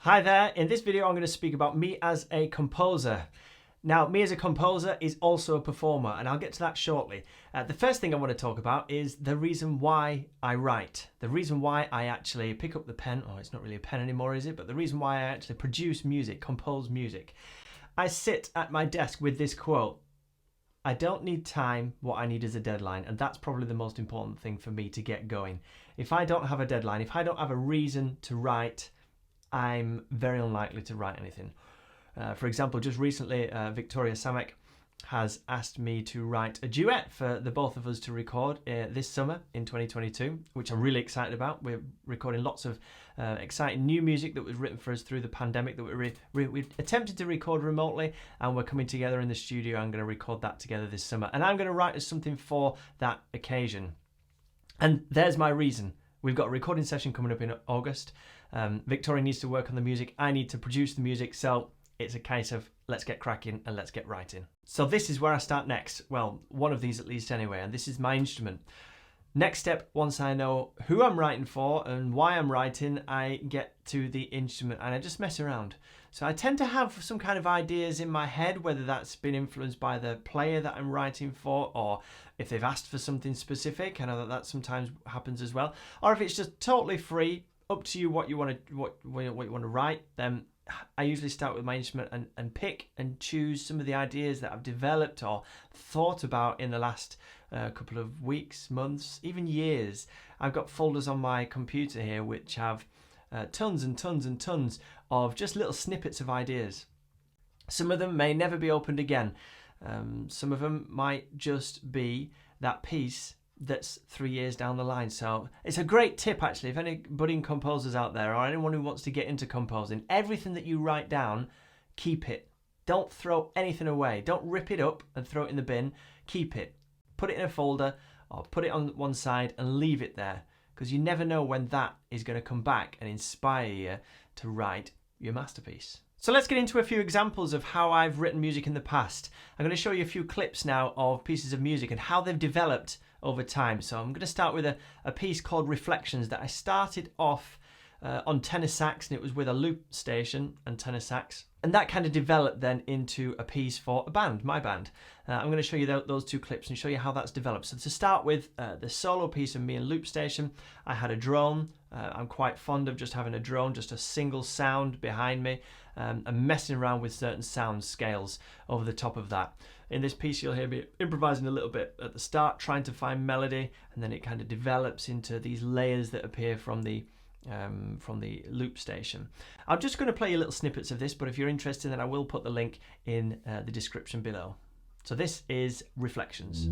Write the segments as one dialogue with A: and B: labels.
A: Hi there, in this video I'm going to speak about me as a composer. Now, me as a composer is also a performer, and I'll get to that shortly. The first thing I want to talk about is the reason why I write. The reason why I actually pick up the pen, oh, it's not really a pen anymore, is it? But the reason why I actually produce music, compose music. I sit at my desk with this quote: I don't need time, what I need is a deadline. And that's probably the most important thing for me to get going. If I don't have a deadline, if I don't have a reason to write, I'm very unlikely to write anything. For example, just recently, Victoria Samek has asked me to write a duet for the both of us to record this summer in 2022, which I'm really excited about. We're recording lots of exciting new music that was written for us through the pandemic that we attempted to record remotely, and we're coming together in the studio. I'm going to record that together this summer, and I'm going to write us something for that occasion. And there's my reason. We've got a recording session coming up in August. Victoria needs to work on the music. I need to produce the music. So it's a case of let's get cracking and let's get writing. So this is where I start next. Well, one of these at least anyway. And this is my instrument. Next step, once I know who I'm writing for and why I'm writing, I get to the instrument and I just mess around. So I tend to have some kind of ideas in my head, whether that's been influenced by the player that I'm writing for, or if they've asked for something specific. I know that sometimes happens as well. Or if it's just totally free, up to you what you want to write. Then I usually start with my instrument and pick and choose some of the ideas that I've developed or thought about in the last couple of weeks, months, even years. I've got folders on my computer here which have tons and tons and tons of just little snippets of ideas. Some of them may never be opened again. Some of them might just be that piece that's 3 years down the line. So it's a great tip actually, if any budding composers out there or anyone who wants to get into composing, everything that you write down, keep it. Don't throw anything away. Don't rip it up and throw it in the bin. Keep it. Put it in a folder or put it on one side and leave it there, because you never know when that is going to come back and inspire you to write your masterpiece. So let's get into a few examples of how I've written music in the past. I'm going to show you a few clips now of pieces of music and how they've developed over time. So I'm going to start with a piece called Reflections that I started off on tenor sax, and it was with a loop station and tenor sax. And that kind of developed then into a piece for a band, my band. I'm going to show you those two clips and show you how that's developed. So to start with, the solo piece of me and loop station, I had a drone. I'm quite fond of just having a drone, just a single sound behind me, and messing around with certain sound scales over the top of that. In this piece, you'll hear me improvising a little bit at the start, trying to find melody, and then it kind of develops into these layers that appear from the loop station. I'm just going to play you little snippets of this, but if you're interested, then I will put the link in the description below. So this is Reflections.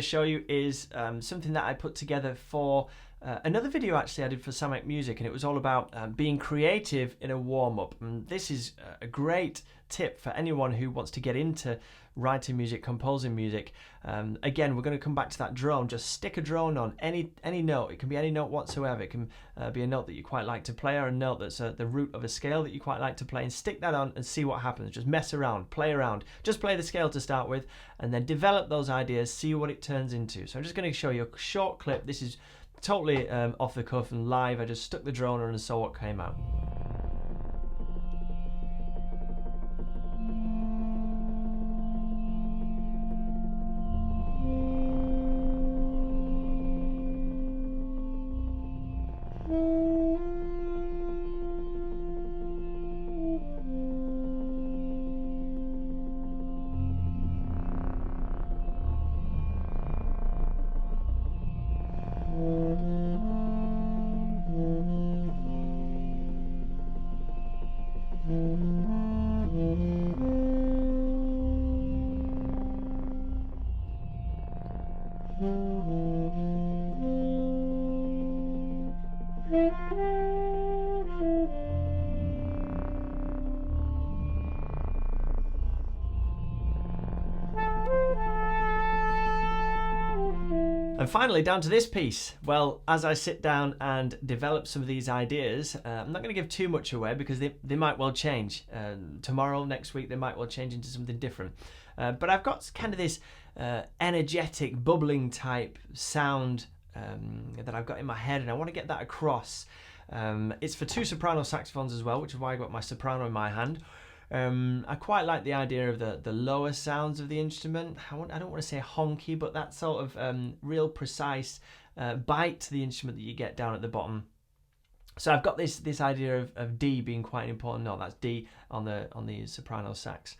A: show you is something that I put together for another video actually I did for Samek Music, and it was all about being creative in a warm-up. And this is a great tip for anyone who wants to get into writing music, composing music. Again, we're going to come back to that drone. Just stick a drone on any note. It can be any note whatsoever. It can be a note that you quite like to play, or a note that's the root of a scale that you quite like to play, and stick that on and see what happens. Just mess around, play around. Just play the scale to start with, and then develop those ideas, see what it turns into. So I'm just going to show you a short clip. This is totally off the cuff and live. I just stuck the drone on and saw what came out. And finally, down to this piece. Well, as I sit down and develop some of these ideas, I'm not going to give too much away because they might well change. Tomorrow, next week, they might well change into something different. But I've got kind of this energetic, bubbling type sound that I've got in my head, and I want to get that across. It's for 2 soprano saxophones as well, which is why I got my soprano in my hand. I quite like the idea of the lower sounds of the instrument. I don't want to say honky, but that sort of real precise bite to the instrument that you get down at the bottom. So I've got this idea of D being quite an important note. That's D on the soprano sax.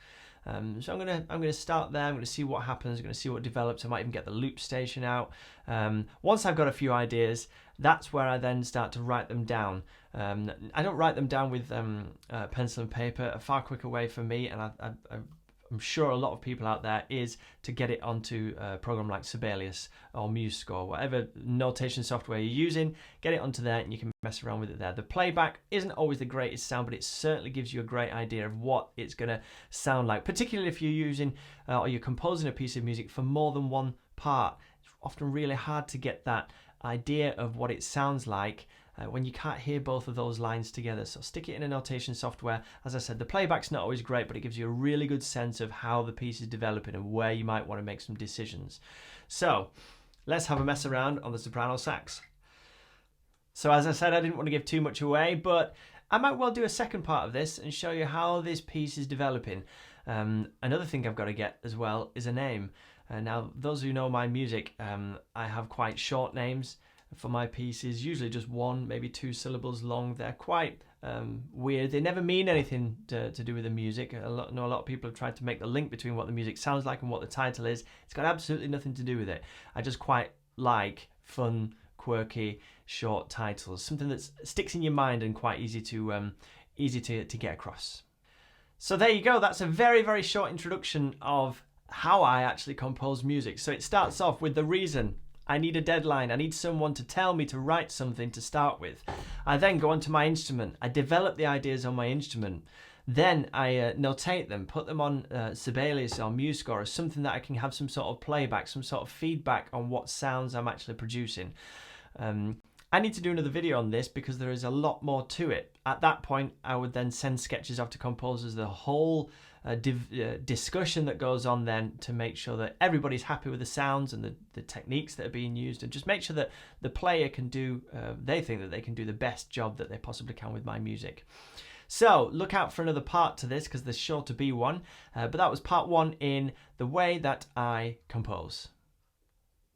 A: So I'm gonna start there. I'm gonna see what happens. I'm gonna see what develops. I might even get the loop station out. Once I've got a few ideas, that's where I then start to write them down. I don't write them down with pencil and paper. A far quicker way for me, and I'm sure a lot of people out there, is to get it onto a program like Sibelius or MuseScore, whatever notation software you're using. Get it onto there, and you can mess around with it there. The playback isn't always the greatest sound, but it certainly gives you a great idea of what it's going to sound like, particularly if you're using or you're composing a piece of music for more than one part. It's often really hard to get that idea of what it sounds like when you can't hear both of those lines together. So stick it in a notation software. As I said, the playback's not always great, but it gives you a really good sense of how the piece is developing and where you might want to make some decisions. So let's have a mess around on the soprano sax. So as I said, I didn't want to give too much away, but I might well do a second part of this and show you how this piece is developing. Another thing I've got to get as well is a name. Now, those who know my music, I have quite short names for my pieces, usually just 1, maybe 2 syllables long. They're quite weird. They never mean anything to do with the music. I know a lot of people have tried to make the link between what the music sounds like and what the title is. It's got absolutely nothing to do with it. I just quite like fun, quirky, short titles, something that sticks in your mind and quite easy to get across. So there you go. That's a very, very short introduction of how I actually compose music. So it starts off with the reason. I need a deadline. I need someone to tell me to write something to start with. I then go onto my instrument. I develop the ideas on my instrument. Then I notate them, put them on Sibelius or MuseScore or something that I can have some sort of playback, some sort of feedback on what sounds I'm actually producing. I need to do another video on this because there is a lot more to it. At that point, I would then send sketches off to composers, the whole discussion that goes on then to make sure that everybody's happy with the sounds and the techniques that are being used, and just make sure that the player can do, they think that they can do the best job that they possibly can with my music. So look out for another part to this because there's sure to be one, but that was part 1 in the way that I compose.